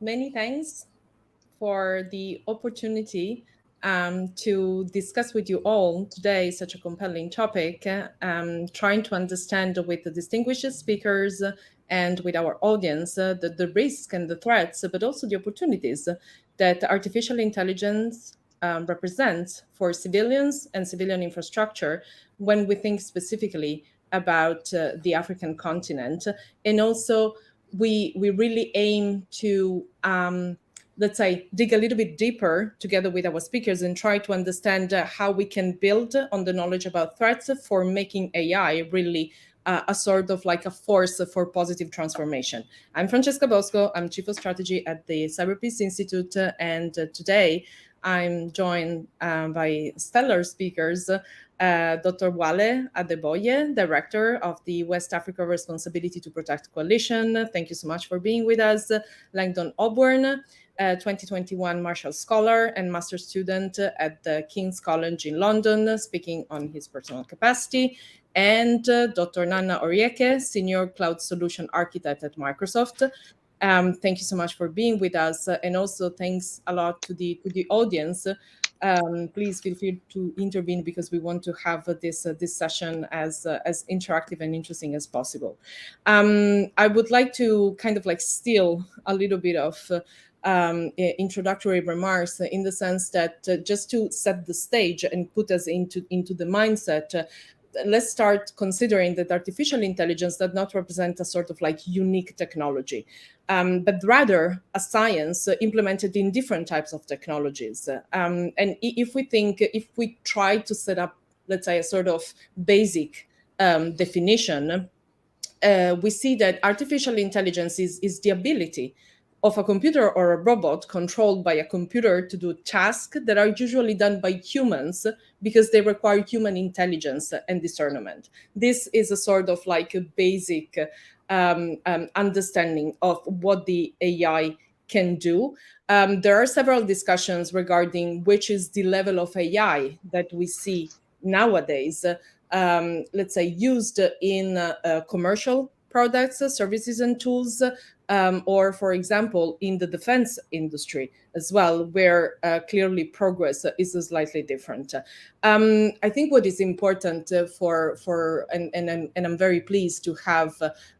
Many thanks for the opportunity to discuss with you all today such a compelling topic, trying to understand with the distinguished speakers and with our audience the risks and the threats, but also the opportunities that artificial intelligence represents for civilians and civilian infrastructure when we think specifically about the African continent. And also, we really aim to let's say, dig a little bit deeper together with our speakers and try to understand how we can build on the knowledge about threats for making AI really a sort of like a force for positive transformation. I'm Francesca Bosco. I'm Chief of Strategy at the CyberPeace Institute. And today I'm joined by stellar speakers, Dr. Wale Adeboye, Director of the West Africa Responsibility to Protect Coalition. Thank you so much for being with us. Langdon Ogburn, 2021 Marshall Scholar and Master Student at the King's College in London, speaking on his personal capacity. And Dr. Nnanna Orieke, Senior Cloud Solution Architect at Microsoft. Thank you so much for being with us. And also thanks a lot to the audience. Please feel free to intervene because we want to have this session as interactive and interesting as possible. I would like to kind of like steal a little bit of introductory remarks in the sense that just to set the stage and put us into the mindset, let's start considering that artificial intelligence does not represent a sort of like unique technology, but rather a science implemented in different types of technologies. And if we try to set up, let's say, a sort of basic definition, we see that artificial intelligence is the ability of a computer or a robot controlled by a computer to do tasks that are usually done by humans because they require human intelligence and discernment. This is a sort of like a basic understanding of what the AI can do. There are several discussions regarding which is the level of AI that we see nowadays, let's say, used in commercial products, services, and tools, or, for example, in the defense industry as well, where clearly progress is slightly different. I think what is important and I'm very pleased to have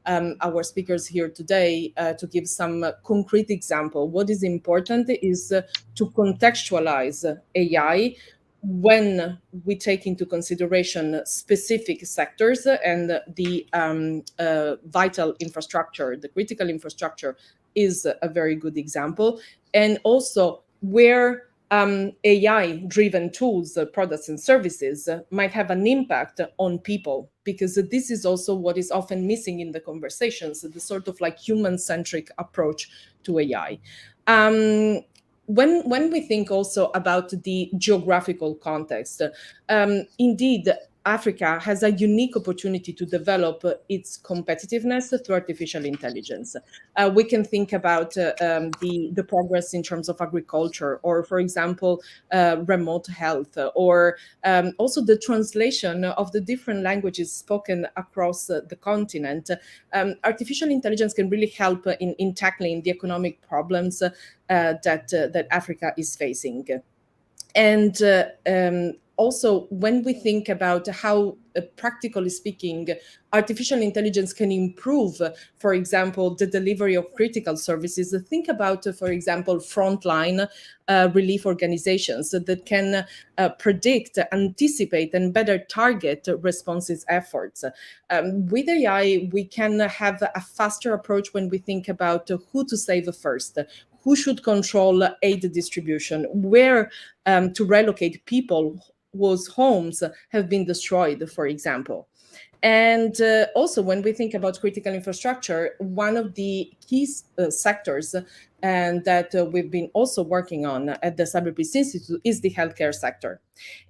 our speakers here today to give some concrete example. What is important is to contextualize AI when we take into consideration specific sectors and the vital infrastructure, the critical infrastructure is a very good example. And also where AI-driven tools, products and services might have an impact on people, because this is also what is often missing in the conversations, the sort of like human-centric approach to AI. When we think also about the geographical context, indeed, Africa has a unique opportunity to develop its competitiveness through artificial intelligence. We can think about the progress in terms of agriculture, or, for example, remote health, or also the translation of the different languages spoken across the continent. Artificial intelligence can really help in tackling the economic problems that Africa is facing. And also, when we think about how, practically speaking, artificial intelligence can improve, for example, the delivery of critical services, think about, for example, frontline relief organizations that can predict, anticipate, and better target responses efforts. With AI, we can have a faster approach when we think about who to save first, who should control aid distribution, where to relocate people whose homes have been destroyed, for example. And also, when we think about critical infrastructure, one of the key sectors and that we've been also working on at the CyberPeace Institute is the healthcare sector.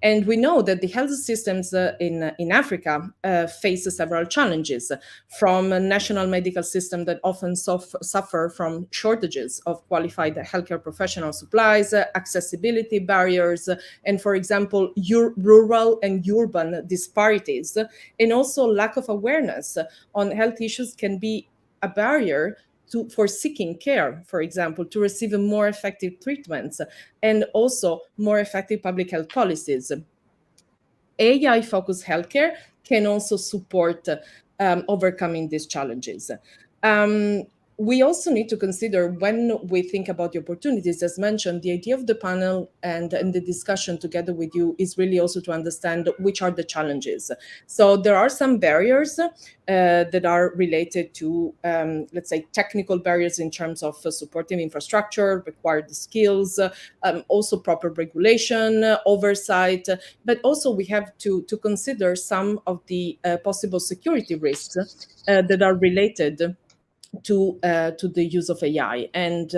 And we know that the health systems in Africa face several challenges, from a national medical system that often suffer from shortages of qualified healthcare professional supplies, accessibility barriers, and, for example, rural and urban disparities, and also lack of awareness on health issues can be a barrier for seeking care, for example, to receive more effective treatments and also more effective public health policies. AI-focused healthcare can also support overcoming these challenges. We also need to consider, when we think about the opportunities, as mentioned, the idea of the panel and the discussion together with you is really also to understand which are the challenges. So there are some barriers that are related to, let's say, technical barriers in terms of supporting infrastructure, required skills, also proper regulation, oversight, but also we have to consider some of the possible security risks that are related to the use of AI. And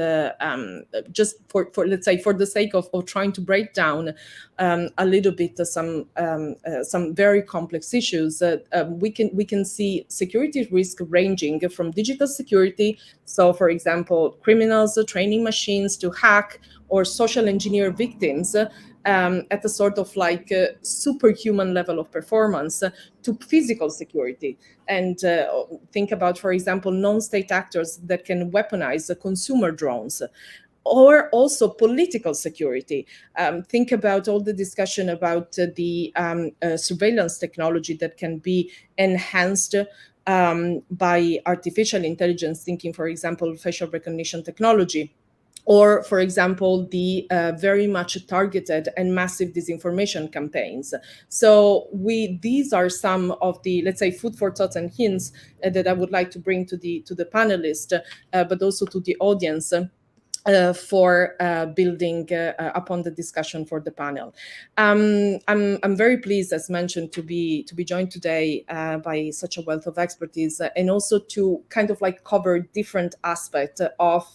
just for let's say, for the sake of trying to break down a little bit some very complex issues, we can see security risk ranging from digital security. So, for example, criminals training machines to hack or social engineer victims at a sort of like superhuman level of performance, to physical security. And think about, for example, non-state actors that can weaponize consumer drones, or also political security. Think about all the discussion about the surveillance technology that can be enhanced by artificial intelligence, thinking, for example, facial recognition technology, or, for example, the very much targeted and massive disinformation campaigns. So these are some of the, let's say, food for thought and hints that I would like to bring to the panelists, but also to the audience. For building upon the discussion for the panel. I'm very pleased, as mentioned, to be joined today by such a wealth of expertise, and also to kind of like cover different aspects of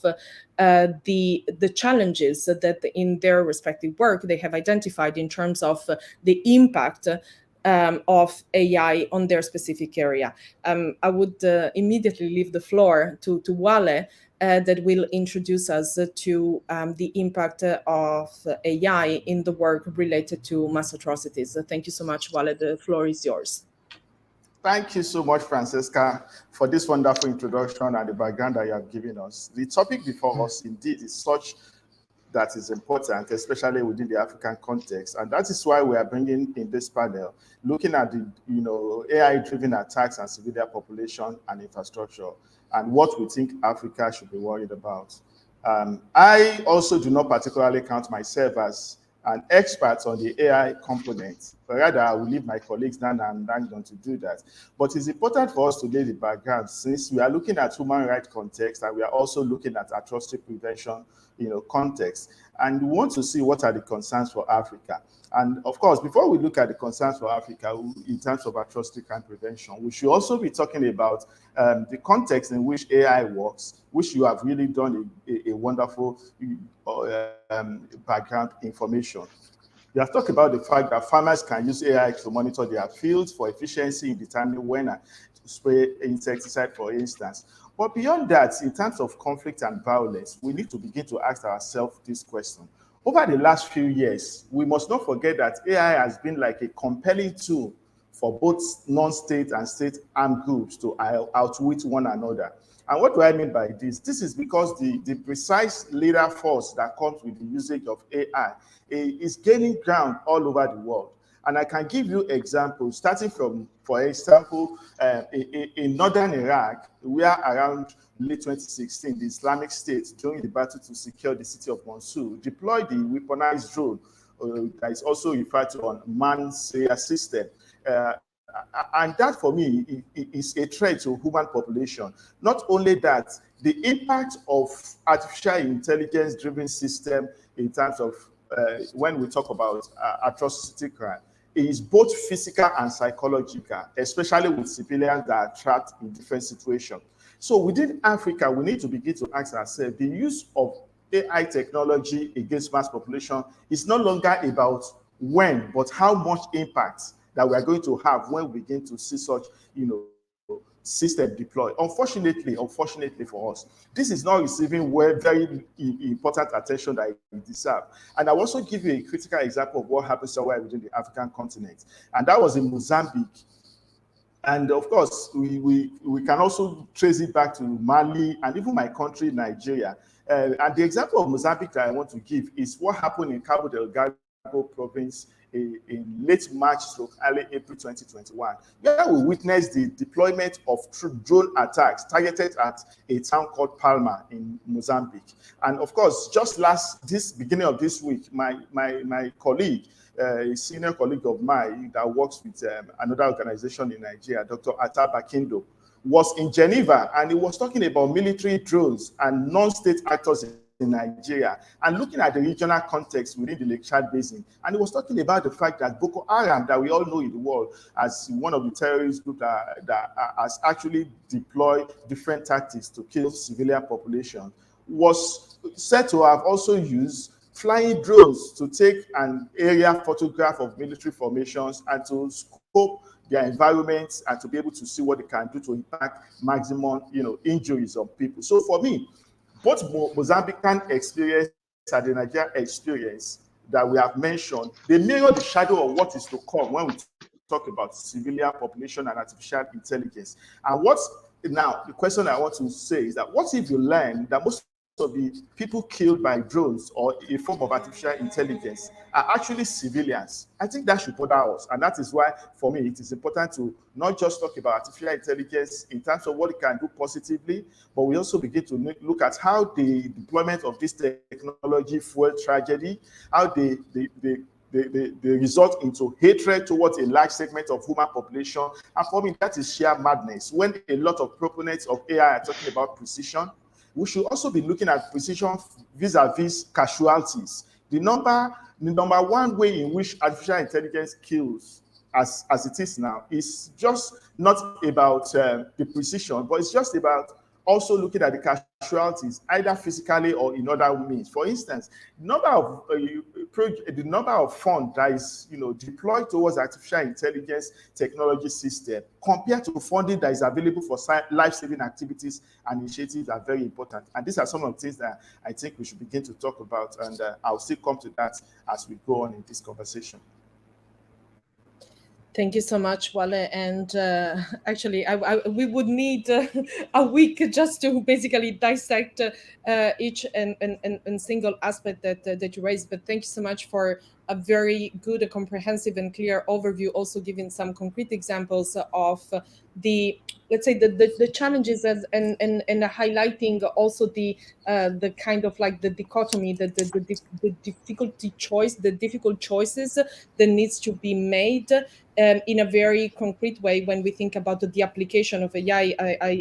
the challenges that in their respective work they have identified in terms of the impact of AI on their specific area. I would immediately leave the floor to Wale, that will introduce us to the impact of AI in the work related to mass atrocities. Thank you so much, Wale. The floor is yours. Thank you so much, Francesca, for this wonderful introduction and the background that you have given us. The topic before us indeed is such that is important, especially within the African context. And that is why we are bringing in this panel, looking at the AI-driven attacks on civilian population and infrastructure, and what we think Africa should be worried about. I also do not particularly count myself as an expert on the AI component, but rather I will leave my colleagues Nnanna and Langdon to do that. But it's important for us to lay the background, since we are looking at human rights context and we are also looking at atrocity prevention context. And we want to see what are the concerns for Africa. And of course, before we look at the concerns for Africa in terms of atrocity crime prevention, we should also be talking about the context in which AI works, which you have really done a wonderful background information. We have talked about the fact that farmers can use AI to monitor their fields for efficiency in determining when to spray insecticide, for instance. But beyond that, in terms of conflict and violence, we need to begin to ask ourselves this question. Over the last few years, we must not forget that AI has been like a compelling tool for both non-state and state armed groups to outwit one another. And what do I mean by this? This is because the precise leader force that comes with the usage of AI is gaining ground all over the world. And I can give you examples, starting from, for example, in northern Iraq, where around late 2016, the Islamic State, during the battle to secure the city of Mosul, deployed the weaponized drone that is also referred to on man-slayer system. And that, for me, is a threat to human population. Not only that, the impact of artificial intelligence-driven system in terms of when we talk about atrocity crime is both physical and psychological, especially with civilians that are trapped in different situations. So within Africa, we need to begin to ask ourselves, the use of AI technology against mass population is no longer about when, but how much impact that we are going to have when we begin to see such, system deployed. Unfortunately for us, this is not receiving very important attention that it deserves. And I'll also give you a critical example of what happens somewhere within the African continent. And that was in Mozambique. And of course, we can also trace it back to Mali and even my country, Nigeria. And the example of Mozambique that I want to give is what happened in Cabo Delgado province in late March to early April 2021, where we witnessed the deployment of drone attacks targeted at a town called Palma in Mozambique. And of course, just this beginning of this week, my colleague, a senior colleague of mine that works with another organization in Nigeria, Dr. Atta Bakindo, was in Geneva, and he was talking about military drones and non-state actors in Nigeria, and looking at the regional context within the Lake Chad Basin. And he was talking about the fact that Boko Haram, that we all know in the world as one of the terrorist groups that has actually deployed different tactics to kill civilian population, was said to have also used flying drones to take an area photograph of military formations and to scope their environments and to be able to see what they can do to impact maximum, injuries on people. So for me, both Mozambican experience and the Nigerian experience that we have mentioned, they mirror the shadow of what is to come when we talk about civilian population and artificial intelligence. And now the question I want to say is that what if you learn that most of the people killed by drones or a form of artificial intelligence are actually civilians? I think that should bother us. And that is why, for me, it is important to not just talk about artificial intelligence in terms of what it can do positively, but we also begin to look at how the deployment of this technology fuel tragedy, how they result into hatred towards a large segment of human population. And for me, that is sheer madness. When a lot of proponents of AI are talking about precision, we should also be looking at precision vis-a-vis casualties. The number one way in which artificial intelligence kills, as it is now, is just not about the precision, but it's just about also looking at the casualties, either physically or in other means. For instance, the number of funds that is deployed towards artificial intelligence technology system compared to funding that is available for life-saving activities and initiatives are very important. And these are some of the things that I think we should begin to talk about, and I'll still come to that as we go on in this conversation. Thank you so much, Wale. And actually, we would need a week just to basically dissect each and single aspect that you raised. But thank you so much for a very good, comprehensive, and clear overview, also giving some concrete examples of the, let's say, the challenges and highlighting also the kind of like the dichotomy, the difficult choices that needs to be made in a very concrete way when we think about the application of AI.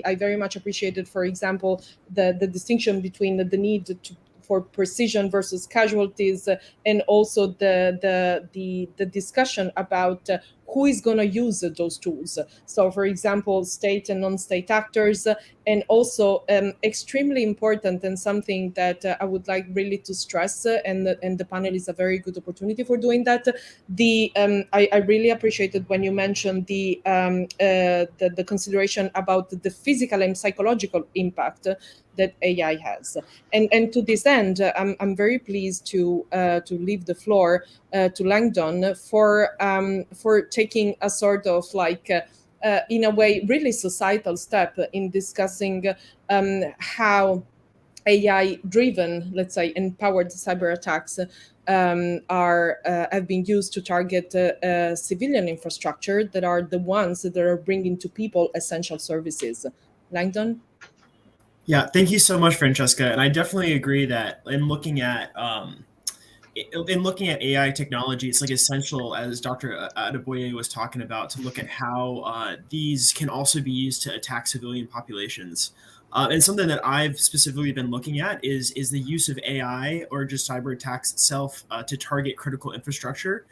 I very much appreciated, for example, the distinction between the need for precision versus casualties, and also the discussion about who is going to use those tools. So, for example, state and non-state actors, and also extremely important, and something that I would like really to stress, and the panel is a very good opportunity for doing that. I really appreciated when you mentioned the consideration about the physical and psychological impact that AI has. And to this end, I'm very pleased to leave the floor to Langdon for taking a sort of like, in a way, really societal step in discussing how AI-driven, let's say, empowered cyber attacks have been used to target civilian infrastructure that are the ones that are bringing to people essential services. Langdon? Yeah, thank you so much, Francesca. And I definitely agree that in looking at AI technology, it's like essential, as Dr. Adeboye was talking about, to look at how these can also be used to attack civilian populations. And something that I've specifically been looking at is the use of AI, or just cyber attacks itself, to target critical infrastructure,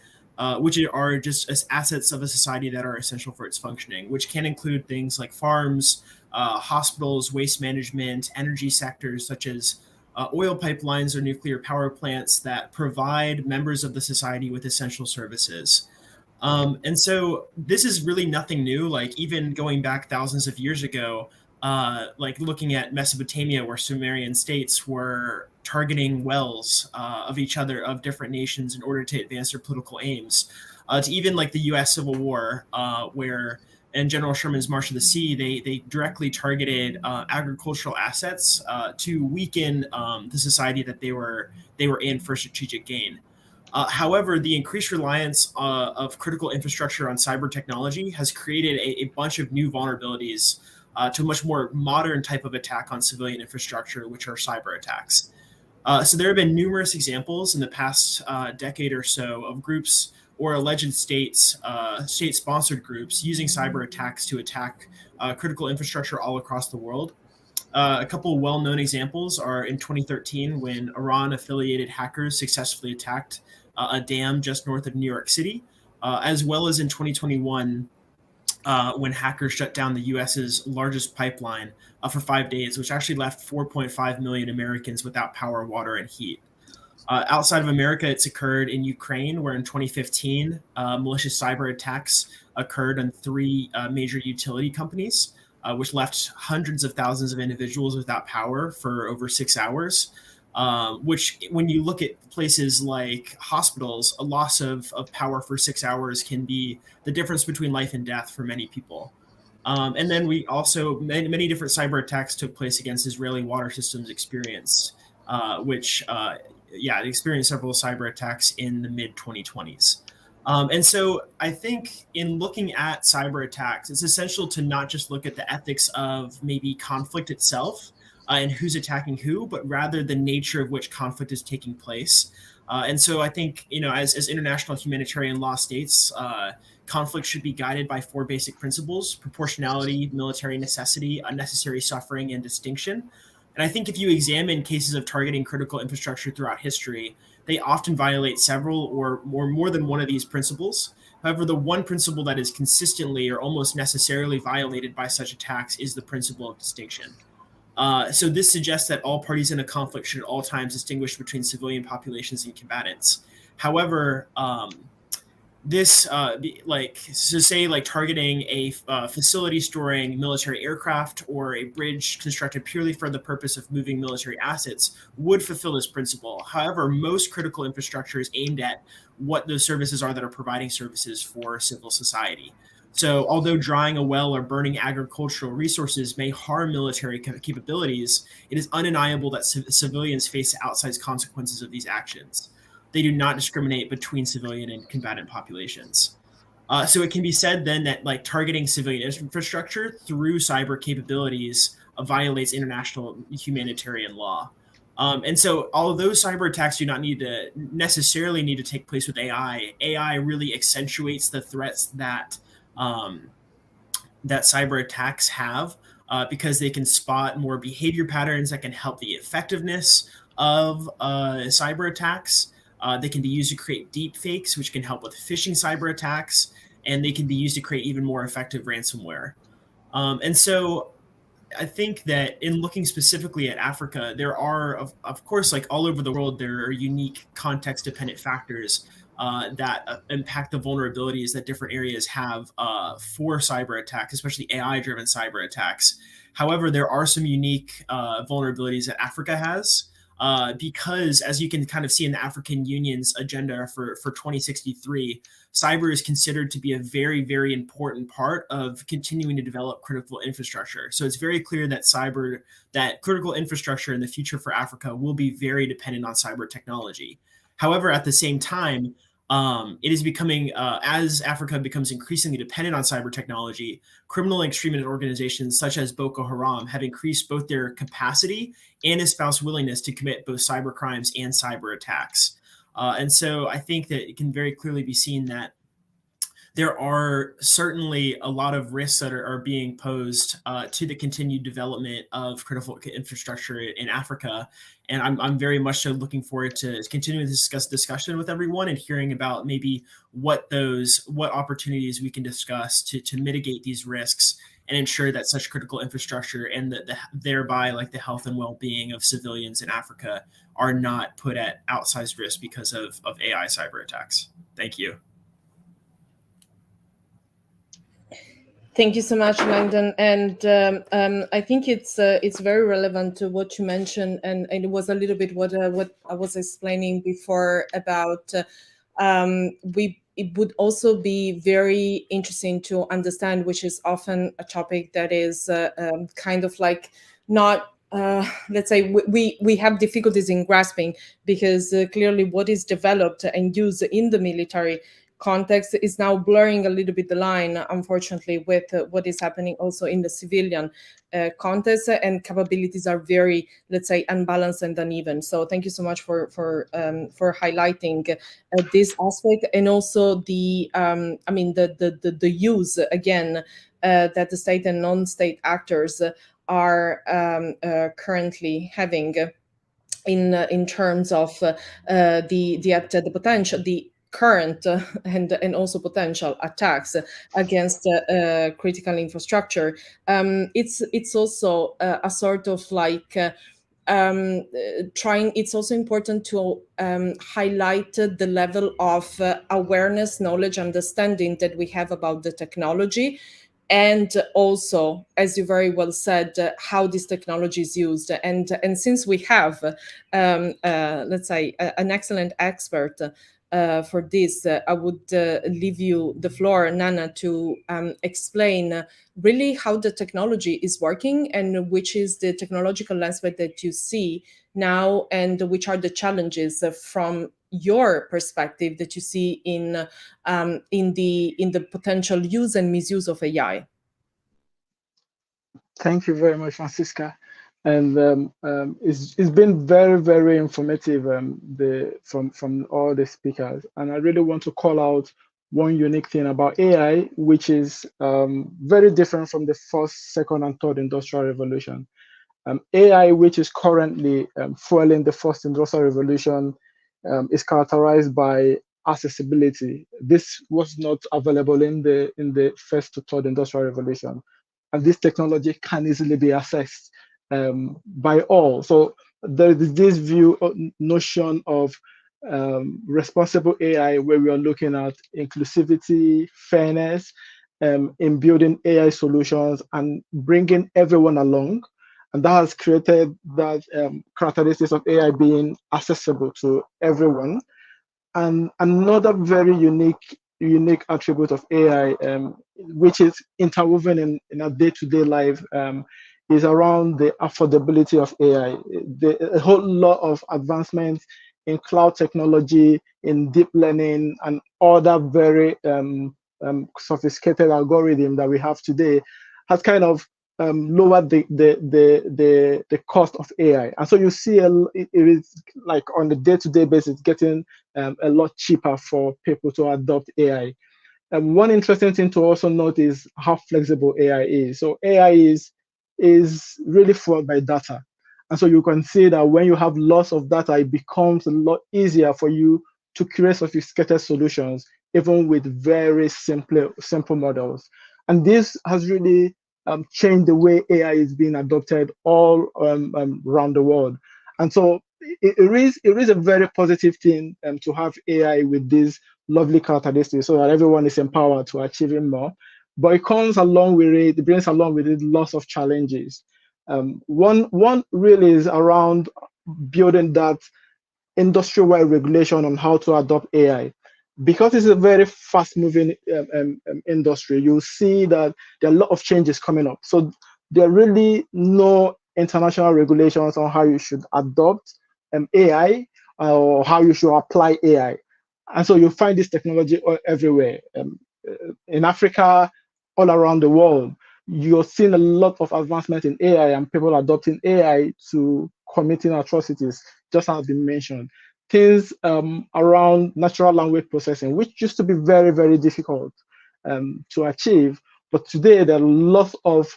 which are just assets of a society that are essential for its functioning, which can include things like farms, hospitals, waste management, energy sectors such as oil pipelines or nuclear power plants that provide members of the society with essential services. And so this is really nothing new. Like, even going back thousands of years ago, like looking at Mesopotamia, where Sumerian states were targeting wells of each other, of different nations, in order to advance their political aims, to even like the U.S. Civil War, where and General Sherman's March of the Sea, they directly targeted agricultural assets to weaken the society that they were in for strategic gain. However, the increased reliance of critical infrastructure on cyber technology has created a bunch of new vulnerabilities to a much more modern type of attack on civilian infrastructure, which are cyber attacks. So there have been numerous examples in the past decade or so of groups or alleged state-sponsored groups using cyber attacks to attack critical infrastructure all across the world. A couple of well-known examples are in 2013 when Iran-affiliated hackers successfully attacked a dam just north of New York City, as well as in 2021 when hackers shut down the U.S.'s largest pipeline for 5 days, which actually left 4.5 million Americans without power, water, and heat. Outside of America, it's occurred in Ukraine, where in 2015, malicious cyber attacks occurred on 3 major utility companies, which left hundreds of thousands of individuals without power for over 6 hours. Which, when you look at places like hospitals, a loss of power for 6 hours can be the difference between life and death for many people. And then we also, many different cyber attacks took place against Israeli water systems experienced, which experienced several cyber attacks in the mid-2020s. And so I think in looking at cyber attacks, it's essential to not just look at the ethics of maybe conflict itself, and who's attacking who, but rather the nature of which conflict is taking place. And so I think, as international humanitarian law states, conflict should be guided by 4 basic principles: proportionality, military necessity, unnecessary suffering, and distinction. And I think if you examine cases of targeting critical infrastructure throughout history, they often violate several or more than one of these principles. However, the one principle that is consistently or almost necessarily violated by such attacks is the principle of distinction. So this suggests that all parties in a conflict should at all times distinguish between civilian populations and combatants. However, targeting a facility storing military aircraft or a bridge constructed purely for the purpose of moving military assets would fulfill this principle. However, most critical infrastructure is aimed at what those services are that are providing services for civil society. So although drying a well or burning agricultural resources may harm military capabilities, it is undeniable that civilians face outsized consequences of these actions. They do not discriminate between civilian and combatant populations. So it can be said then that targeting civilian infrastructure through cyber capabilities violates international humanitarian law. And so although cyber attacks do not necessarily need to take place with AI, AI really accentuates the threats that cyber attacks have, because they can spot more behavior patterns that can help the effectiveness of cyber attacks. They can be used to create deep fakes, which can help with phishing cyber attacks, and they can be used to create even more effective ransomware. And so I think that in looking specifically at Africa, there are, of course, all over the world, there are unique context-dependent factors that impact the vulnerabilities that different areas have for cyber attacks, especially AI-driven cyber attacks. However, there are some unique vulnerabilities that Africa has, because, as you can kind of see in the African Union's agenda for 2063, cyber is considered to be a very, very important part of continuing to develop critical infrastructure. So it's very clear that critical infrastructure in the future for Africa will be very dependent on cyber technology. However, at the same time, it is becoming, as Africa becomes increasingly dependent on cyber technology, criminal and extremist organizations such as Boko Haram have increased both their capacity and espoused willingness to commit both cyber crimes and cyber attacks. And so I think that it can very clearly be seen that there are certainly a lot of risks that are being posed to the continued development of critical infrastructure in Africa. And I'm very much so looking forward to continuing this discussion with everyone and hearing about maybe what opportunities we can discuss to mitigate these risks and ensure that such critical infrastructure and thereby the health and well-being of civilians in Africa are not put at outsized risk because of AI cyber attacks. Thank you. Thank you so much, Langdon. And I think it's very relevant to what you mentioned, and it was a little bit what I was explaining before about we it would also be very interesting to understand, which is often a topic that is kind of like not, let's say, we have difficulties in grasping, because clearly what is developed and used in the military context is now blurring a little bit the line, unfortunately, with what is happening also in the civilian context, and capabilities are very, let's say, unbalanced and uneven. So thank you so much for highlighting this aspect, and also the I mean the use again that the state and non-state actors are currently having in terms of the potential, the current and also potential attacks against critical infrastructure. It's also a sort of like trying. It's also important to highlight the level of awareness, knowledge, understanding that we have about the technology, and also, as you very well said, how this technology is used. And since we have, let's say, an excellent expert for this, I would leave you the floor, Nnanna, to explain really how the technology is working, and which is the technological landscape that you see now, and which are the challenges from your perspective that you see in the potential use and misuse of AI. Thank you very much, Francesca. And it's been very, very informative from all the speakers. And I really want to call out one unique thing about AI, which is very different from the first, second, and third industrial revolution. AI, which is currently fueling the first industrial revolution, is characterized by accessibility. This was not available in the first to third industrial revolution, and this technology can easily be accessed by all. So there is this notion of responsible AI, where we are looking at inclusivity, fairness, in building AI solutions and bringing everyone along. And that has created that characteristics of AI being accessible to everyone. And another very unique attribute of AI, which is interwoven in our day-to-day life, is around the affordability of AI. A whole lot of advancements in cloud technology, in deep learning, and other very sophisticated algorithm that we have today has kind of lowered the cost of AI. And so you see it is like on the day-to-day basis getting a lot cheaper for people to adopt AI. One interesting thing to also note is how flexible AI is. So AI is really fueled by data. And so you can see that when you have lots of data, it becomes a lot easier for you to create sophisticated solutions, even with very simple models. And this has really changed the way AI is being adopted all around the world. And so it is a very positive thing to have AI with these lovely characteristics, so that everyone is empowered to achieving more. But it brings along with it lots of challenges. One really is around building that industry-wide regulation on how to adopt AI. Because it's a very fast-moving industry, you'll see that there are a lot of changes coming up. So there are really no international regulations on how you should adopt AI or how you should apply AI. And so you'll find this technology everywhere. In Africa, all around the world, you're seeing a lot of advancement in AI and people adopting AI to committing atrocities, just as been mentioned. Things around natural language processing, which used to be very, very difficult to achieve, but today there are lots of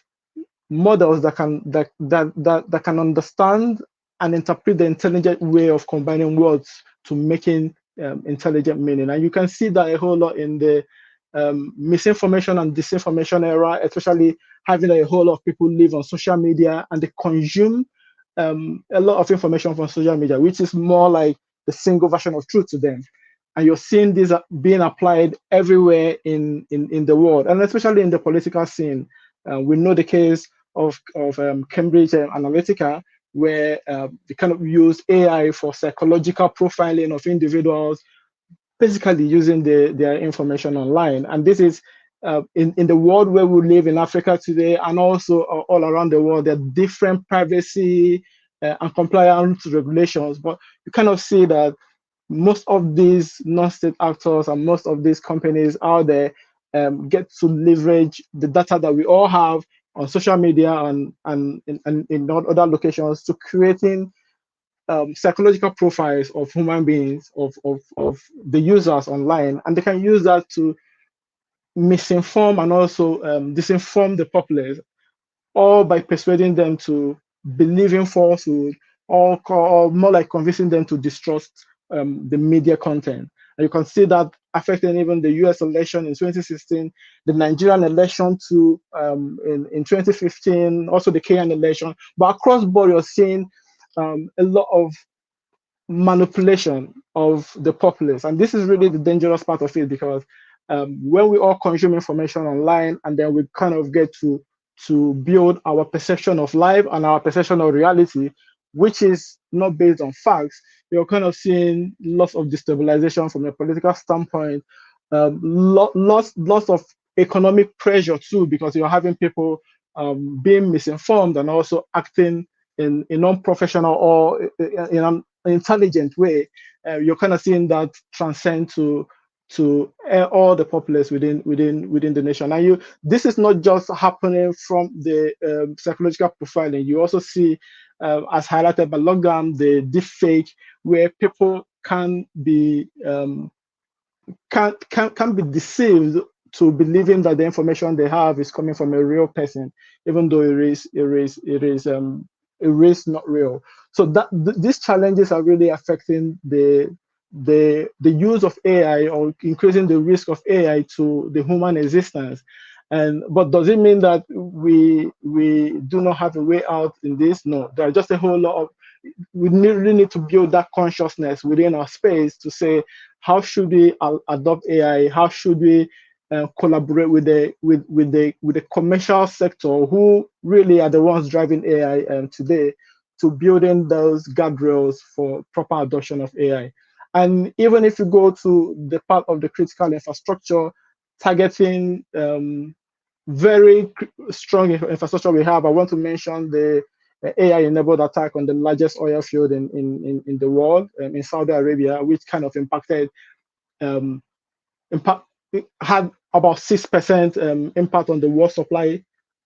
models that can understand and interpret the intelligent way of combining words to making intelligent meaning. And you can see that a whole lot in the misinformation and disinformation era, especially having a whole lot of people live on social media and they consume a lot of information from social media, which is more like the single version of truth to them. And you're seeing this being applied everywhere in the world, and especially in the political scene. We know the case of Cambridge Analytica, where they kind of use AI for psychological profiling of individuals, basically using their information online. And this is in the world where we live in Africa today, and also all around the world, there are different privacy and compliance regulations. But you kind of see that most of these non-state actors and most of these companies out there get to leverage the data that we all have on social media and in other locations to creating psychological profiles of human beings, of the users online, and they can use that to misinform and also disinform the populace, all by persuading them to believe in falsehood, or more like convincing them to distrust the media content. And you can see that affecting even the US election in 2016, the Nigerian election too in 2015, also the Kenyan election. But across board, you're seeing a lot of manipulation of the populace. And this is really the dangerous part of it, because when we all consume information online and then we kind of get to build our perception of life and our perception of reality, which is not based on facts, you're kind of seeing lots of destabilization from a political standpoint, lots of economic pressure too, because you're having people being misinformed and also acting in a non-professional or in an intelligent way. You're kind of seeing that transcend to all the populace within the nation. And this is not just happening from the psychological profiling. You also see, as highlighted by Langdon, the deepfake, where people can be can be deceived to believing that the information they have is coming from a real person, even though it is not real. So these challenges are really affecting the use of AI, or increasing the risk of AI to the human existence. But does it mean that we do not have a way out in this? No, there are just a whole lot of, we really need to build that consciousness within our space to say, how should we adopt AI? How should we collaborate with the commercial sector, who really are the ones driving AI today, to building those guardrails for proper adoption of AI? And even if you go to the part of the critical infrastructure, targeting very strong infrastructure we have, I want to mention the AI-enabled attack on the largest oil field in the world, in Saudi Arabia, which kind of had about 6% impact on the world supply,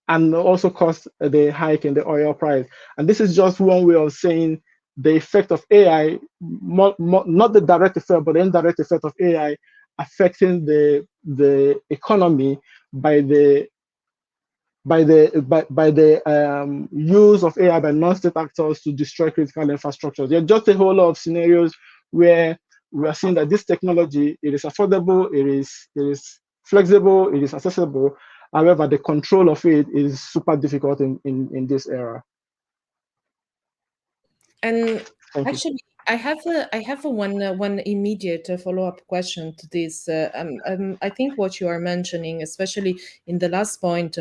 and also caused the hike in the oil price. And this is just one way of saying the effect of AI, not the direct effect, but the indirect effect of AI affecting the economy by the use of AI by non-state actors to destroy critical infrastructure. There are just a whole lot of scenarios where we are seeing that this technology, it is affordable, it is flexible, it is accessible. However, the control of it is super difficult in this era. And actually, I have one immediate follow-up question to this. I think what you are mentioning, especially in the last point,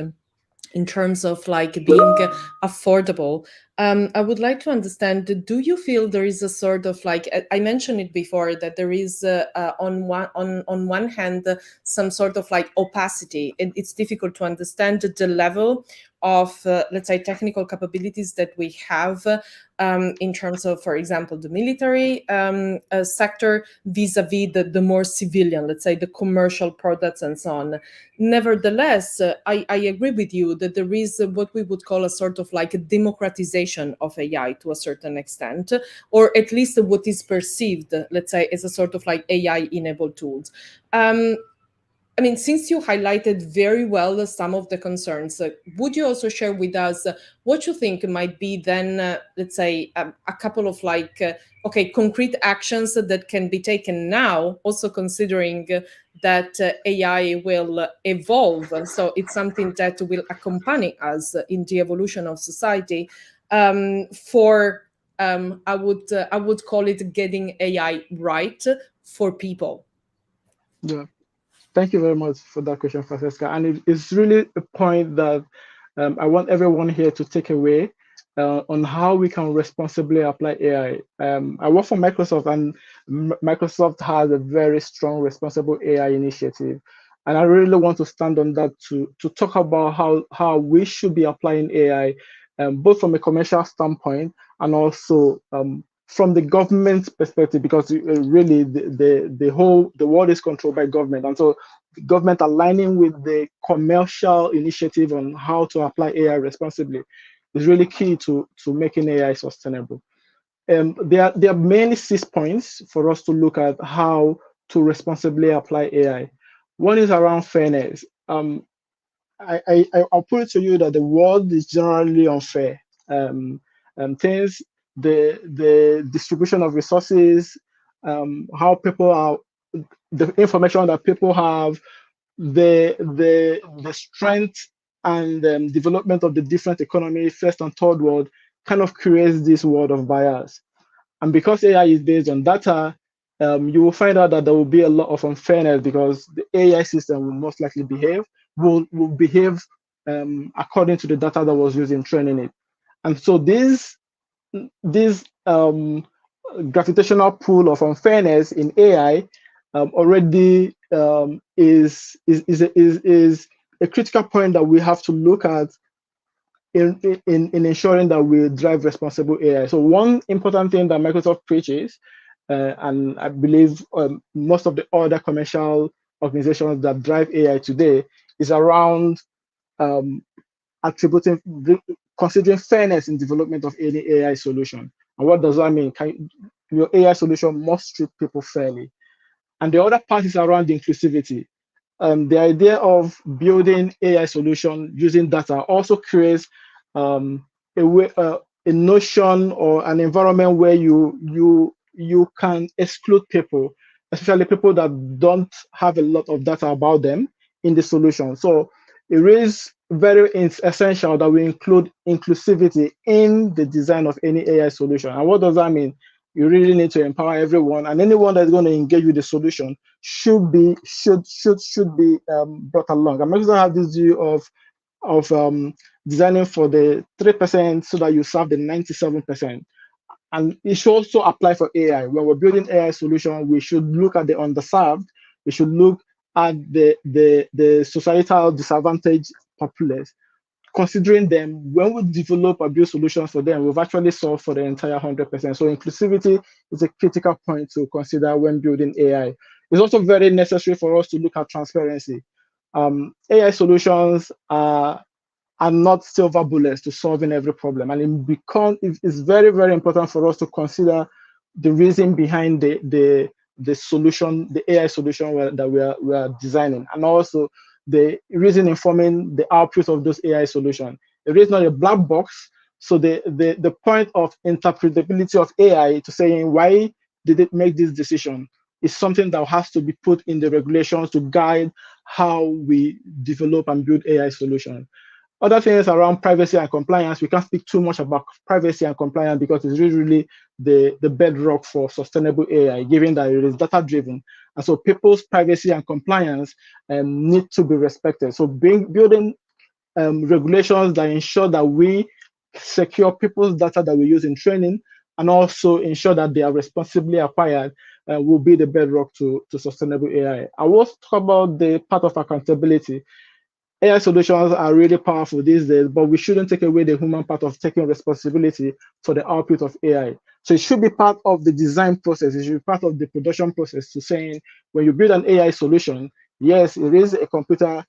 in terms of like being affordable, I would like to understand, do you feel there is a sort of like, I mentioned it before, that there is on one hand some sort of like opacity, and it's difficult to understand the level of let's say technical capabilities that we have in terms of, for example, the military sector vis-a-vis the more civilian, let's say the commercial products and so on. Nevertheless, I agree with you that there is what we would call a sort of like a democratization of AI to a certain extent, or at least what is perceived, let's say, as a sort of like AI-enabled tools. I mean, since you highlighted very well some of the concerns, would you also share with us what you think might be then, let's say, a couple of like, concrete actions that can be taken now, also considering that AI will evolve. So it's something that will accompany us in the evolution of society for, I would call it getting AI right for people. Yeah. Thank you very much for that question, Francesca. And it's really a point that I want everyone here to take away. on how we can responsibly apply AI. I work for Microsoft, and Microsoft has a very strong responsible AI initiative. And I really want to stand on that to talk about how we should be applying AI, both from a commercial standpoint and also from the government perspective, because really the world is controlled by government. And so the government aligning with the commercial initiative on how to apply AI responsibly is really key to making AI sustainable. There are mainly 6 points for us to look at how to responsibly apply AI. One is around fairness. I'll put it to you that the world is generally unfair. Things, the distribution of resources, how people are, the information that people have, the strength and development of the different economies, first and third world, kind of creates this world of bias. And because AI is based on data, you will find out that there will be a lot of unfairness because the AI system will most likely will behave according to the data that was used in training it. And so this gravitational pull of unfairness in AI already is a critical point that we have to look at in ensuring that we drive responsible AI. So one important thing that Microsoft preaches, and I believe most of the other commercial organizations that drive AI today, is around considering fairness in development of any AI solution. And what does that mean? Your AI solution must treat people fairly. And the other part is around inclusivity. The idea of building AI solution using data also creates a notion or an environment where you can exclude people, especially people that don't have a lot of data about them in the solution. So it is very essential that we include inclusivity in the design of any AI solution. And what does that mean? You really need to empower everyone, and anyone that's going to engage with the solution should be brought along. And Microsoft have this view of designing for the 3% so that you serve the 97%. And it should also apply for AI. When we're building AI solution, we should look at the underserved. We should look at the societal disadvantaged populace. Considering them, when we develop or build solutions for them, we've actually solved for the entire 100%. So inclusivity is a critical point to consider when building AI. It's also very necessary for us to look at transparency. AI solutions are not silver bullets to solving every problem, and it's very, very important for us to consider the reason behind the solution, the AI solution that we are designing, and also the reason informing the output of those AI solutions. It is not a black box. So the point of interpretability of AI to saying why did it make this decision is something that has to be put in the regulations to guide how we develop and build AI solutions. Other things around privacy and compliance, we can't speak too much about privacy and compliance because it's really the bedrock for sustainable AI, given that it is data-driven. And so people's privacy and compliance need to be respected. So building regulations that ensure that we secure people's data that we use in training and also ensure that they are responsibly acquired will be the bedrock to sustainable AI. I will talk about the part of accountability. AI solutions are really powerful these days, but we shouldn't take away the human part of taking responsibility for the output of AI. So it should be part of the design process. It should be part of the production process to saying, when you build an AI solution, yes, it is a computer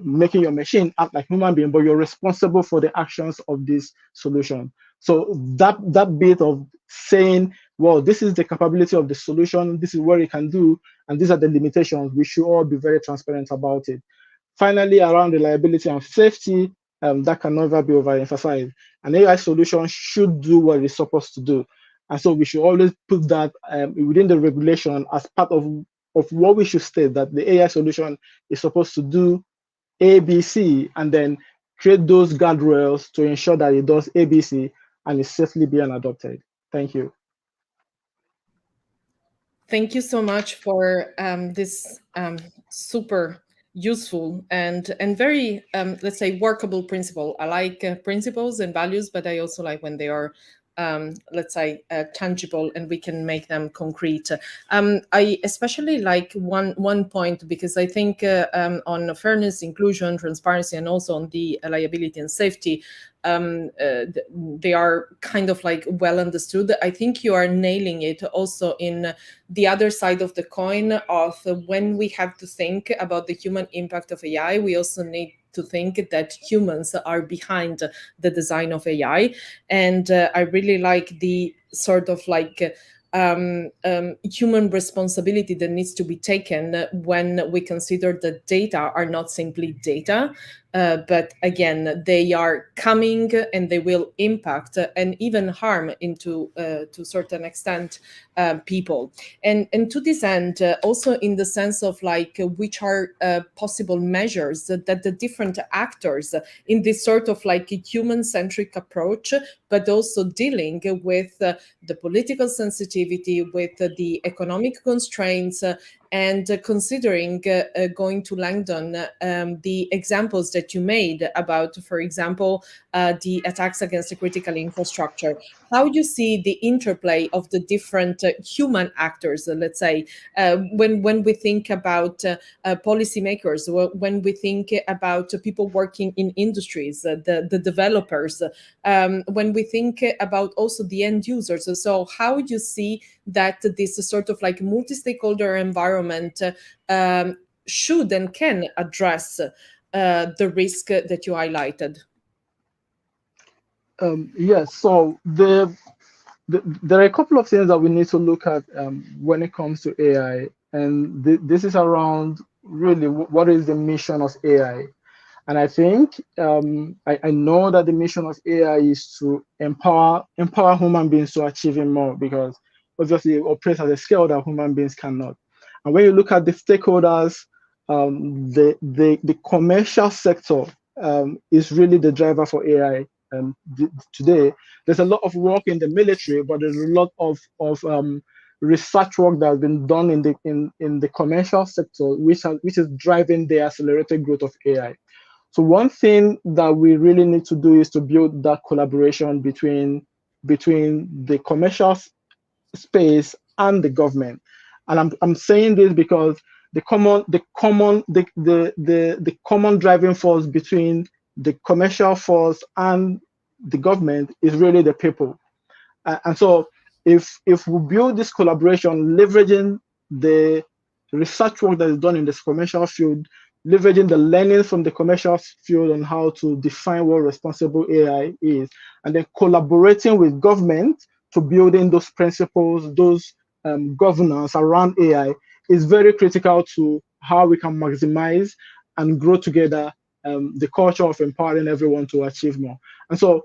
making your machine act like human being, but you're responsible for the actions of this solution. So that bit of saying, well, this is the capability of the solution, this is what it can do, and these are the limitations, we should all be very transparent about it. Finally, around reliability and safety, that can never be overemphasized. An AI solution should do what it's supposed to do. And so we should always put that within the regulation as part of what we should state, that the AI solution is supposed to do A, B, C, and then create those guardrails to ensure that it does A, B, C, and is safely being adopted. Thank you. Thank you so much for this super useful and very let's say workable principle. I like principles and values, but I also like when they are let's say tangible and we can make them concrete. I especially like one point because I think on fairness, inclusion, transparency, and also on the liability and safety, they are kind of like well understood. I think you are nailing it also in the other side of the coin of when we have to think about the human impact of AI, we also need to think that humans are behind the design of AI. And I really like the sort of like human responsibility that needs to be taken when we consider that data are not simply data, but again, they are coming and they will impact and even harm into, to a certain extent, people. And to this end, also in the sense of like which are possible measures that the different actors in this sort of like human-centric approach, but also dealing with the political sensitivity, with the economic constraints, and considering going to Langdon, the examples that you made about, for example, the attacks against the critical infrastructure, how you see the interplay of the different human actors, let's say, when we think about policymakers, when we think about people working in industries, the developers, when we think about also the end users. So how you see that this sort of like multi-stakeholder environment should and can address the risk that you highlighted? Yes, so there are a couple of things that we need to look at when it comes to AI, and this is around really what is the mission of AI. And I think I know that the mission of AI is to empower human beings to achieving more, because obviously it operates at a scale that human beings cannot. And when you look at the stakeholders, the commercial sector is really the driver for AI today. There's a lot of work in the military, but there's a lot of research work that has been done in the commercial sector, which is driving the accelerated growth of AI. So one thing that we really need to do is to build that collaboration between the commercial space and the government. And I'm saying this because the common driving force between the commercial force and the government is really the people. And so if we build this collaboration, leveraging the research work that is done in this commercial field, leveraging the learning from the commercial field on how to define what responsible AI is, and then collaborating with government to build in those principles, those governance around AI is very critical to how we can maximize and grow together the culture of empowering everyone to achieve more. And so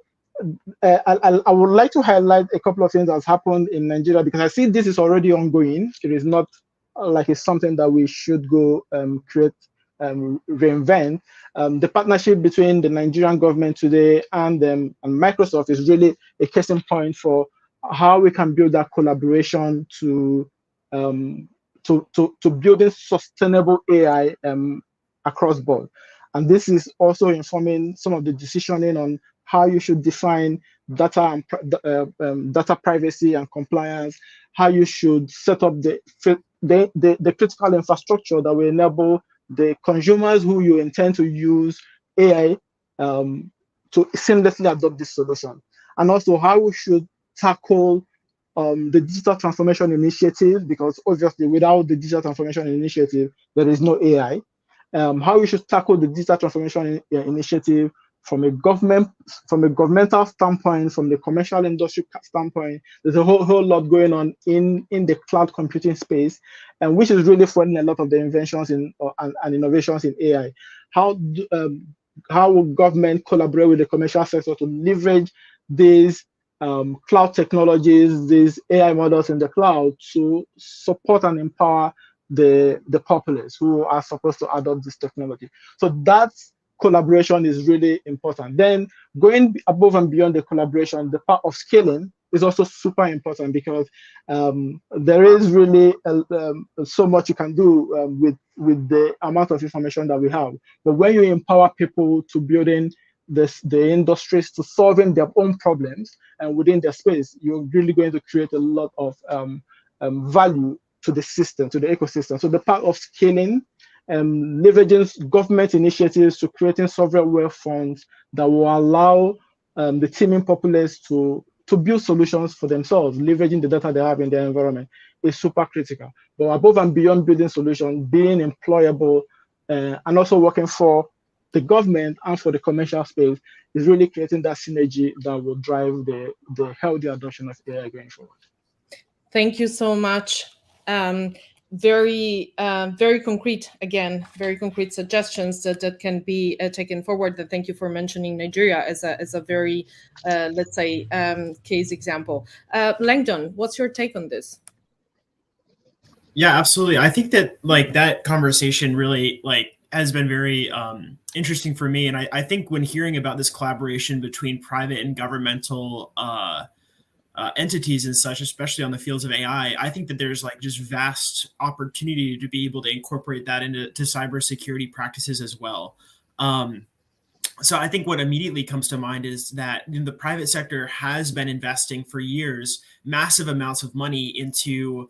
I would like to highlight a couple of things that's happened in Nigeria, because I see this is already ongoing. It is not like it's something that we should go create, reinvent. The partnership between the Nigerian government today and Microsoft is really a case in point for how we can build that collaboration to building sustainable AI across board. And this is also informing some of the decisioning on how you should define data and data privacy and compliance, how you should set up the critical infrastructure that will enable the consumers who you intend to use AI to seamlessly adopt this solution, and also how we should tackle the digital transformation initiative, because obviously without the digital transformation initiative, there is no AI. How we should tackle the digital transformation initiative from a governmental standpoint, from the commercial industry standpoint. There's a whole lot going on in the cloud computing space, and which is really funding a lot of the inventions and innovations in AI. How will government collaborate with the commercial sector to leverage these cloud technologies, these AI models in the cloud, to support and empower the populace who are supposed to adopt this technology? So that's collaboration is really important. Then going above and beyond the collaboration, the part of scaling is also super important, because there is really so much you can do with the amount of information that we have. But when you empower people to building the industries, to solving their own problems and within their space, you're really going to create a lot of value to the system, to the ecosystem. So the part of scaling, leveraging government initiatives to creating sovereign wealth funds that will allow the teeming populace to build solutions for themselves, leveraging the data they have in their environment, is super critical. But above and beyond building solutions, being employable and also working for the government and for the commercial space is really creating that synergy that will drive the healthy adoption of AI going forward. Thank you so much. Very concrete, again, very concrete suggestions that can be taken forward. And thank you for mentioning Nigeria as a very, let's say, case example. Langdon, what's your take on this? Yeah, absolutely. I think that that conversation really has been very interesting for me. And I think when hearing about this collaboration between private and governmental entities and such, especially on the fields of AI, I think that there's just vast opportunity to be able to incorporate that into cybersecurity practices as well. So I think what immediately comes to mind is that the private sector has been investing for years massive amounts of money into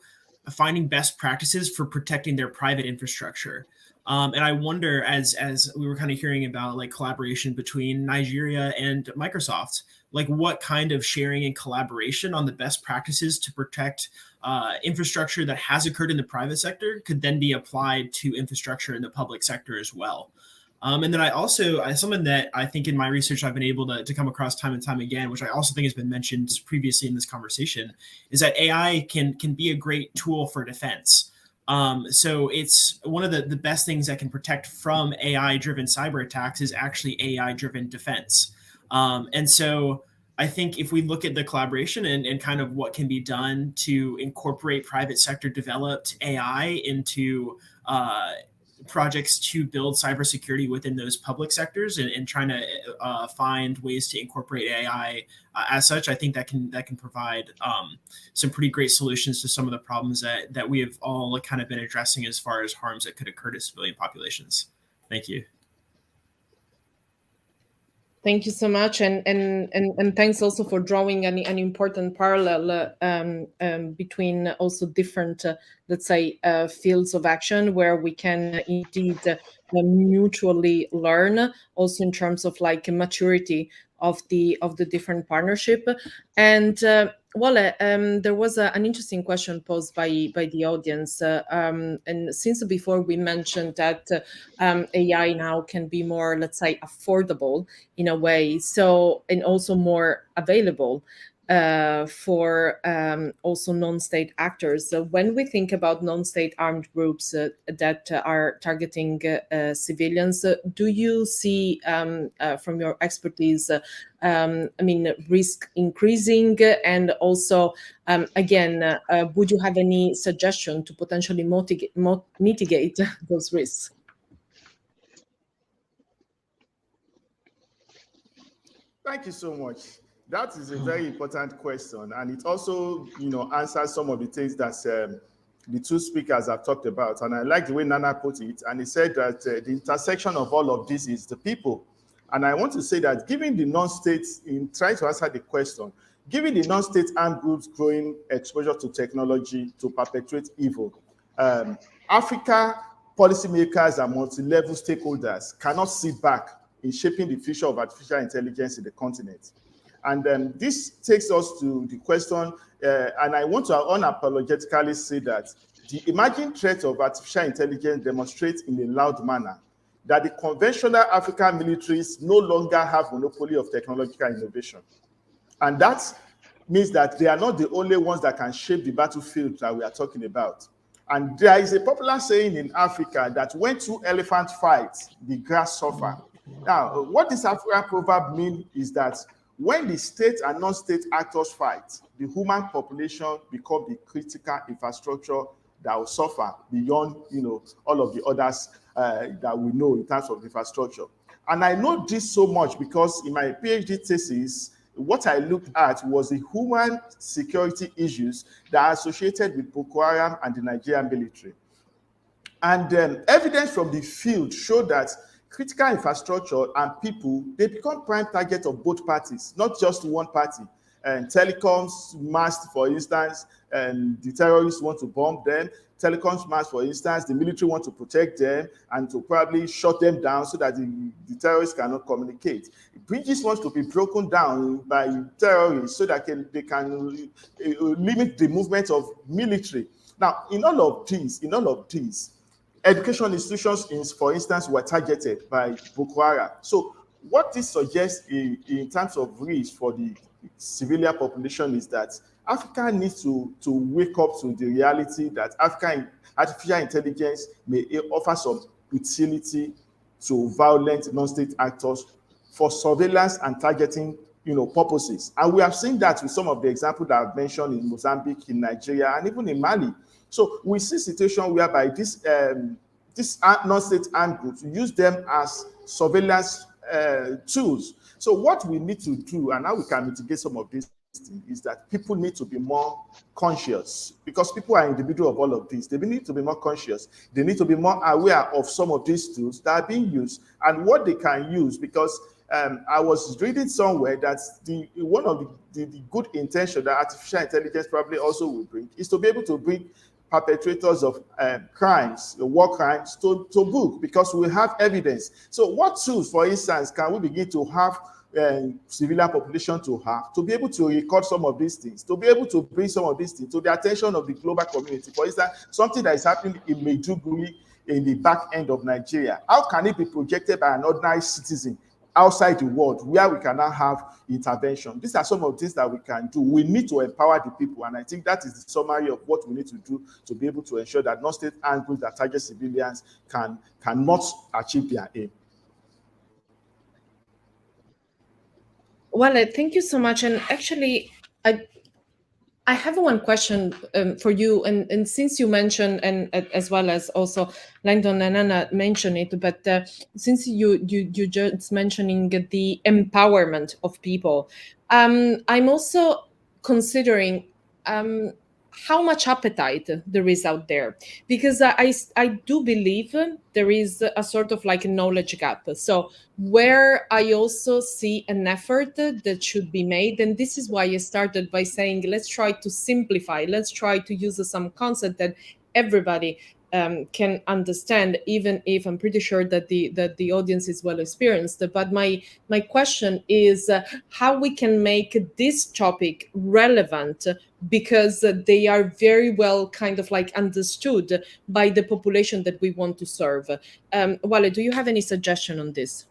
finding best practices for protecting their private infrastructure. And I wonder, as we were kind of hearing about collaboration between Nigeria and Microsoft, what kind of sharing and collaboration on the best practices to protect infrastructure that has occurred in the private sector could then be applied to infrastructure in the public sector as well. And then I also, something that I think in my research I've been able to come across time and time again, which I also think has been mentioned previously in this conversation, is that AI can be a great tool for defense. So it's one of the best things that can protect from AI-driven cyber attacks is actually AI-driven defense. And so I think if we look at the collaboration and kind of what can be done to incorporate private sector developed AI into projects to build cybersecurity within those public sectors and trying to find ways to incorporate AI as such, I think that can provide some pretty great solutions to some of the problems that we have all kind of been addressing as far as harms that could occur to civilian populations. Thank you. Thank you so much, and thanks also for drawing an important parallel between also different, let's say, fields of action where we can indeed mutually learn, also in terms of maturity of the different partnership. And Wale, there was an interesting question posed by the audience, and since before we mentioned that AI now can be more, let's say, affordable in a way, so, and also more available for also non-state actors. So when we think about non-state armed groups that are targeting civilians, do you see, from your expertise, risk increasing? And also, again, would you have any suggestion to potentially mitigate those risks? Thank you so much. That is a very important question, and it also, answers some of the things that the two speakers have talked about. And I like the way Nnanna put it, and he said that the intersection of all of this is the people. And I want to say that given the non-states, in trying to answer the question, given the non-state armed groups' growing exposure to technology to perpetrate evil, Africa policymakers and multi-level stakeholders cannot sit back in shaping the future of artificial intelligence in the continent. And this takes us to the question, and I want to unapologetically say that the emerging threat of artificial intelligence demonstrates in a loud manner that the conventional African militaries no longer have monopoly of technological innovation. And that means that they are not the only ones that can shape the battlefield that we are talking about. And there is a popular saying in Africa that when two elephants fight, the grass suffer. Now, what this African proverb means is that when the state and non-state actors fight, the human population becomes the critical infrastructure that will suffer beyond, all of the others that we know in terms of infrastructure. And I know this so much because in my PhD thesis, what I looked at was the human security issues that are associated with Boko Haram and the Nigerian military. And evidence from the field showed that critical infrastructure and people, they become prime targets of both parties, not just one party. And telecoms mast, for instance, and the terrorists want to bomb them. Telecoms mast, for instance, the military want to protect them and to probably shut them down so that the terrorists cannot communicate. Bridges want to be broken down by terrorists so that they can limit the movement of military. Now, in all of these, education institutions, for instance, were targeted by Boko Haram. So what this suggests in terms of risk for the civilian population is that Africa needs to wake up to the reality that artificial intelligence may offer some utility to violent non-state actors for surveillance and targeting purposes. And we have seen that with some of the examples that I've mentioned in Mozambique, in Nigeria, and even in Mali. So we see a situation whereby this non-state armed groups use them as surveillance tools. So what we need to do, and how we can mitigate some of these things, is that people need to be more conscious, because people are in the middle of all of this. They need to be more conscious. They need to be more aware of some of these tools that are being used and what they can use, because I was reading somewhere that one of the good intention that artificial intelligence probably also will bring is to be able to bring perpetrators of crimes, war crimes, to book, because we have evidence. So what tools, for instance, can we begin to have civilian population to have to be able to record some of these things, to be able to bring some of these things to the attention of the global community? For instance, something that is happening in Maiduguri in the back end of Nigeria, how can it be projected by an ordinary citizen outside the world where we cannot have intervention? These are some of the things that we can do. We need to empower the people, and I think that is the summary of what we need to do to be able to ensure that non-state armed groups that target civilians cannot achieve their aim. Well, thank you so much. And actually, I have one question for you, and since you mentioned, and as well as also Langdon and Nnanna mentioned it, but since you just mentioning the empowerment of people, I'm also considering how much appetite there is out there, because I do believe there is a sort of like a knowledge gap. So where I also see an effort that should be made, and this is why I started by saying, let's try to simplify, let's try to use some concept that everybody can understand, even if I'm pretty sure that the audience is well experienced. But my question is how we can make this topic relevant, because they are very well kind of like understood by the population that we want to serve. Wale, do you have any suggestion on this?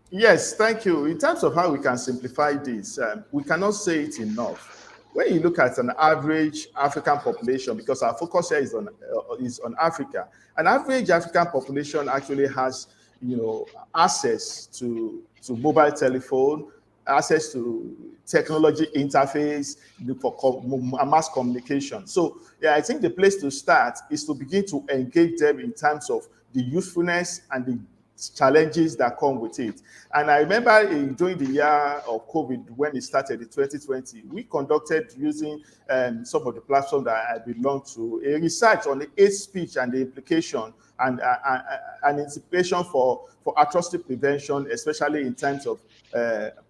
Yes, thank you. In terms of how we can simplify this, we cannot say it enough. When you look at an average African population, because our focus here is on Africa, an average African population actually has, access to mobile telephone, access to technology interface for mass communication. So I think the place to start is to begin to engage them in terms of the usefulness and the challenges that come with it. And I remember during the year of COVID, when it started in 2020, we conducted, using some of the platforms that I belong to, a research on the hate speech and the implication and anticipation for atrocity prevention, especially in times of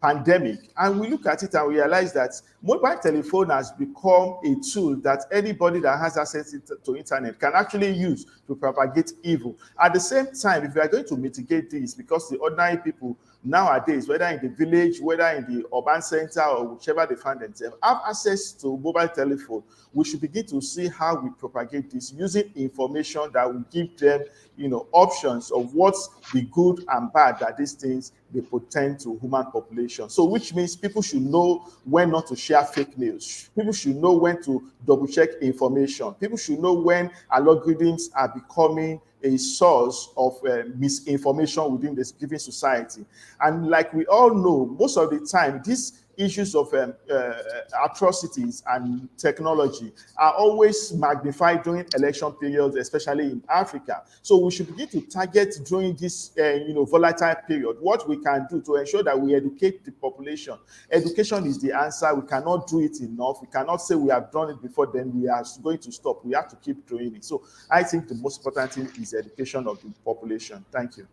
pandemic. And we look at it and realize that mobile telephone has become a tool that anybody that has access to internet can actually use to propagate evil. At the same time, if we are going to mitigate this, because the ordinary people nowadays, whether in the village, whether in the urban center, or whichever they find themselves, have access to mobile telephone, we should begin to see how we propagate this using information that will give them, options of what's the good and bad that these things they portend to human population. So which means people should know when not to share fake news. People should know when to double check information. People should know when algorithms are becoming a source of misinformation within this given society. And like we all know, most of the time, these issues of atrocities and technology are always magnified during election periods, especially in Africa. So we should begin to target during this volatile period what we we can do to ensure that we educate the population. Education is the answer. We cannot do it enough. We cannot say we have done it before, then we are going to stop. We have to keep doing it. So I think the most important thing is education of the population. Thank you.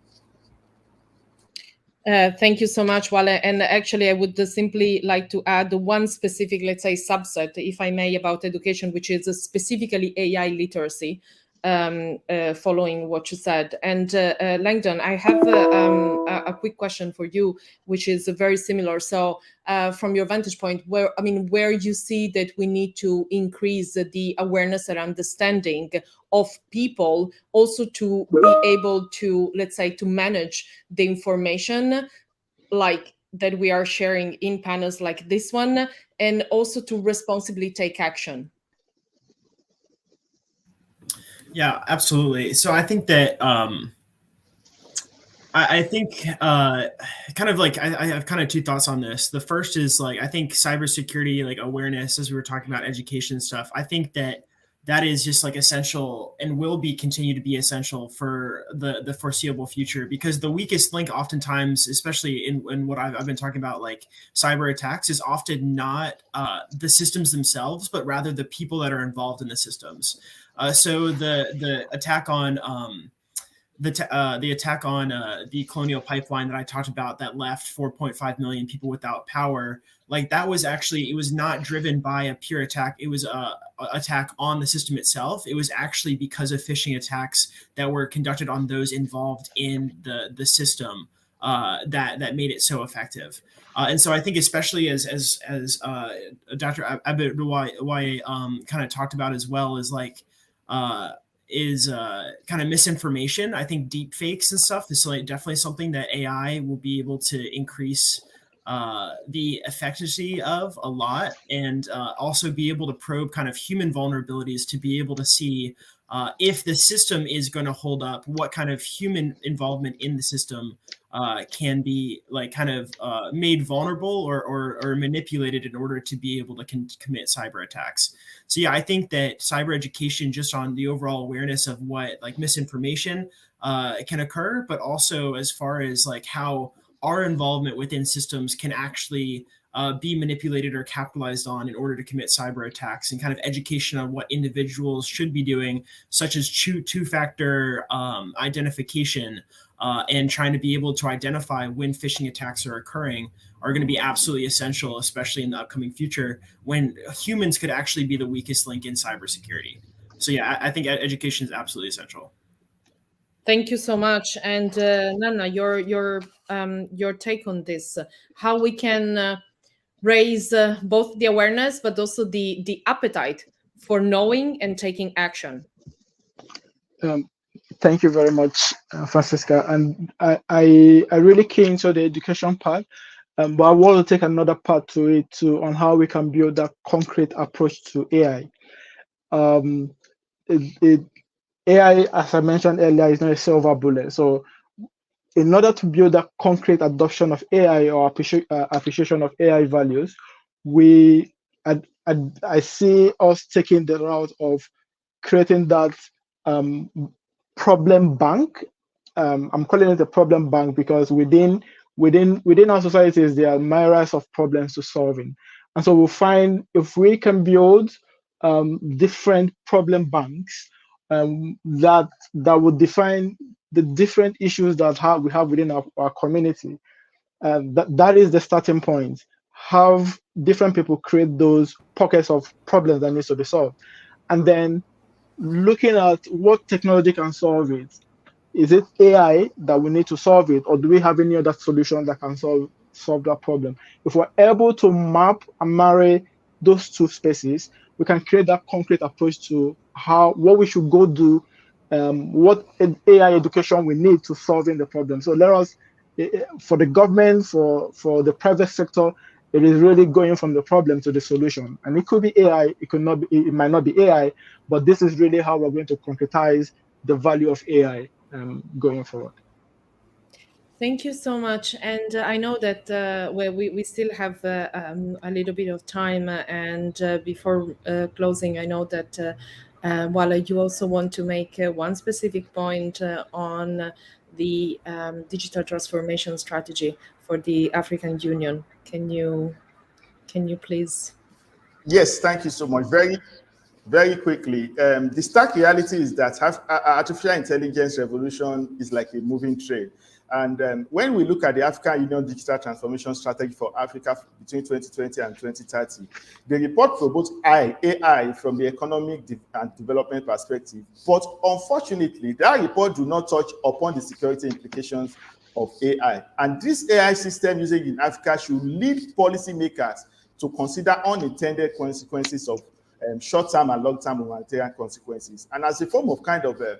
Thank you so much, Wale. And actually, I would simply like to add one specific, let's say, subset, if I may, about education, which is specifically AI literacy, following what you said. And Langdon, I have a quick question for you, which is very similar. So from your vantage point, where you see that we need to increase the awareness and understanding of people, also to be able to, let's say, to manage the information like that we are sharing in panels like this one, and also to responsibly take action. Yeah, absolutely. So I think that I think kind of like I have kind of two thoughts on this. The first is like I think cybersecurity, like awareness, as we were talking about education stuff. I think that is just like essential and will be continue to be essential for the foreseeable future, because the weakest link oftentimes, especially in what I've been talking about, like cyber attacks, is often not the systems themselves, but rather the people that are involved in the systems. So the attack on the attack on the Colonial Pipeline that I talked about that left 4.5 million people without power, like that was actually, it was not driven by a pure attack. It was a attack on the system itself. It was actually because of phishing attacks that were conducted on those involved in the system that made it so effective. And so I think, especially as Dr. Adeboye kind of talked about as well, is like is kind of misinformation. I think deep fakes and stuff is like definitely something that AI will be able to increase the efficacy of a lot, and also be able to probe kind of human vulnerabilities to be able to see if the system is going to hold up, what kind of human involvement in the system can be like kind of made vulnerable or manipulated in order to be able to commit cyber attacks. So yeah, I think that cyber education, just on the overall awareness of what like misinformation can occur, but also as far as like how our involvement within systems can actually be manipulated or capitalized on in order to commit cyber attacks, and kind of education on what individuals should be doing, such as two-factor identification, and trying to be able to identify when phishing attacks are occurring, are going to be absolutely essential, especially in the upcoming future when humans could actually be the weakest link in cybersecurity. So yeah, I think education is absolutely essential. Thank you so much. And Nnanna, your take on this, how we can raise both the awareness but also the appetite for knowing and taking action. Thank you very much, Francesca. And I really keen to the education part, but I want to take another part to it too, on how we can build that concrete approach to AI. AI, as I mentioned earlier, is not a silver bullet. So in order to build that concrete adoption of AI or appreciation of AI values, I see us taking the route of creating that problem bank. I'm calling it a problem bank because within our societies there are myriads of problems to solving, and so we'll find if we can build different problem banks that would define the different issues that we have within our community. That is the starting point. Have different people create those pockets of problems that needs to be solved, and then looking at what technology can solve it. Is it AI that we need to solve it, or do we have any other solution that can solve that problem? If we're able to map and marry those two spaces, we can create that concrete approach to what we should go do, what AI education we need to solving the problem. So let us, for the government, for the private sector, it is really going from the problem to the solution. And it could be AI, it might not be AI, but this is really how we're going to concretize the value of AI going forward. Thank you so much. And I know that we still have a little bit of time. And before closing, I know that Wale, you also want to make one specific point on the digital transformation strategy for the African Union. Can you please? Yes, thank you so much. Very quickly, the stark reality is that artificial intelligence revolution is like a moving train. And when we look at the African Union Digital Transformation Strategy for Africa between 2020 and 2030, the report promotes AI from the economic and development perspective. But unfortunately, that report do not touch upon the security implications of AI. And this AI system usage in Africa should lead policymakers to consider unintended consequences of short-term and long-term humanitarian consequences. And as a form of kind of a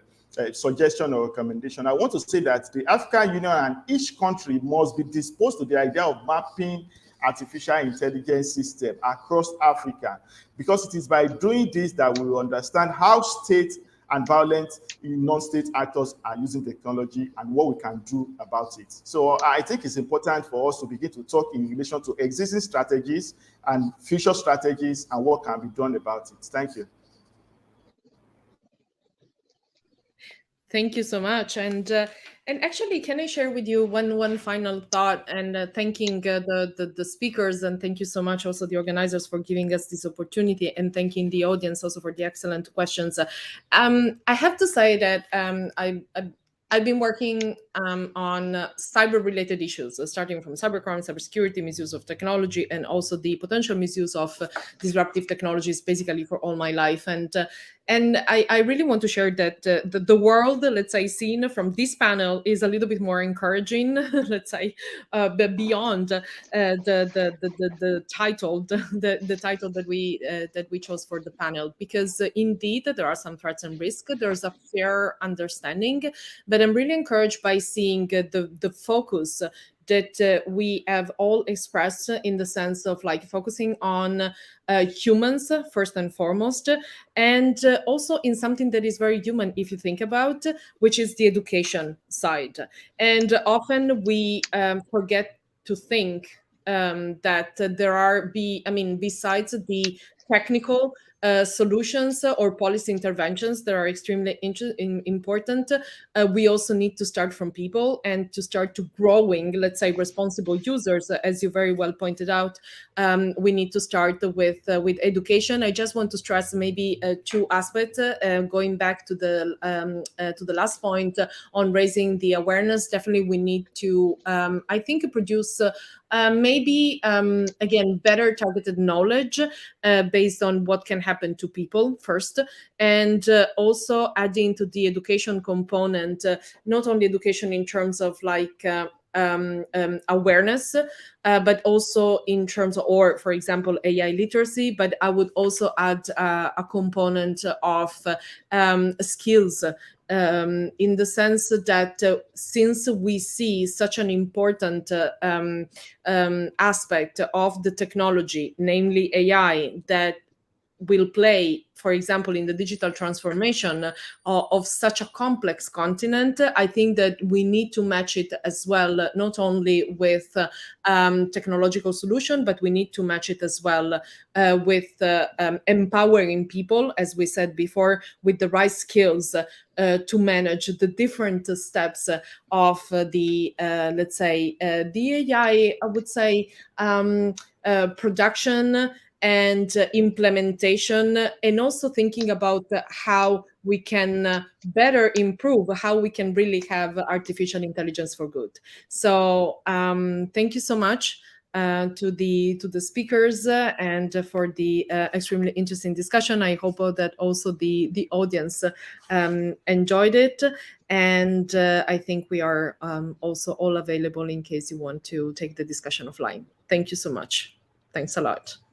suggestion or recommendation, I want to say that the African Union and each country must be disposed to the idea of mapping artificial intelligence system across Africa, because it is by doing this that we will understand how state and violent non-state actors are using technology and what we can do about it. So I think it's important for us to begin to talk in relation to existing strategies and future strategies and what can be done about it. Thank you. Thank you so much. And actually, can I share with you one final thought, and thanking the speakers, and thank you so much also the organizers for giving us this opportunity, and thanking the audience also for the excellent questions. I have to say that I've been working on cyber-related issues, starting from cybercrime, cybersecurity, misuse of technology, and also the potential misuse of disruptive technologies, basically for all my life. And I really want to share that the world, let's say, seen from this panel is a little bit more encouraging, let's say, but beyond the title, the title that we chose for the panel, because indeed there are some threats and risks. There's a fair understanding, but I'm really encouraged by seeing the focus that we have all expressed, in the sense of like focusing on humans first and foremost, and also in something that is very human if you think about, which is the education side. And often we forget to think that there are besides the technical solutions or policy interventions that are extremely important, we also need to start from people and to start to growing, let's say, responsible users. As you very well pointed out, we need to start with education. I just want to stress maybe two aspects, going back to the last point on raising the awareness. Definitely we need to, I think, produce maybe again better targeted knowledge based on what can happen to people first, and also adding to the education component, not only education in terms of like awareness, but also in terms of, or for example, AI literacy. But I would also add a component of skills, in the sense that since we see such an important aspect of the technology, namely AI, that will play, for example, in the digital transformation of such a complex continent, I think that we need to match it as well, not only with technological solution, but we need to match it as well with empowering people, as we said before, with the right skills to manage the different steps of the, let's say, the AI, I would say, production and implementation, and also thinking about how we can better improve, how we can really have artificial intelligence for good. So thank you so much to the speakers and for the extremely interesting discussion. I hope that also the audience enjoyed it, and I think we are also all available in case you want to take the discussion offline. Thank you so much. Thanks a lot.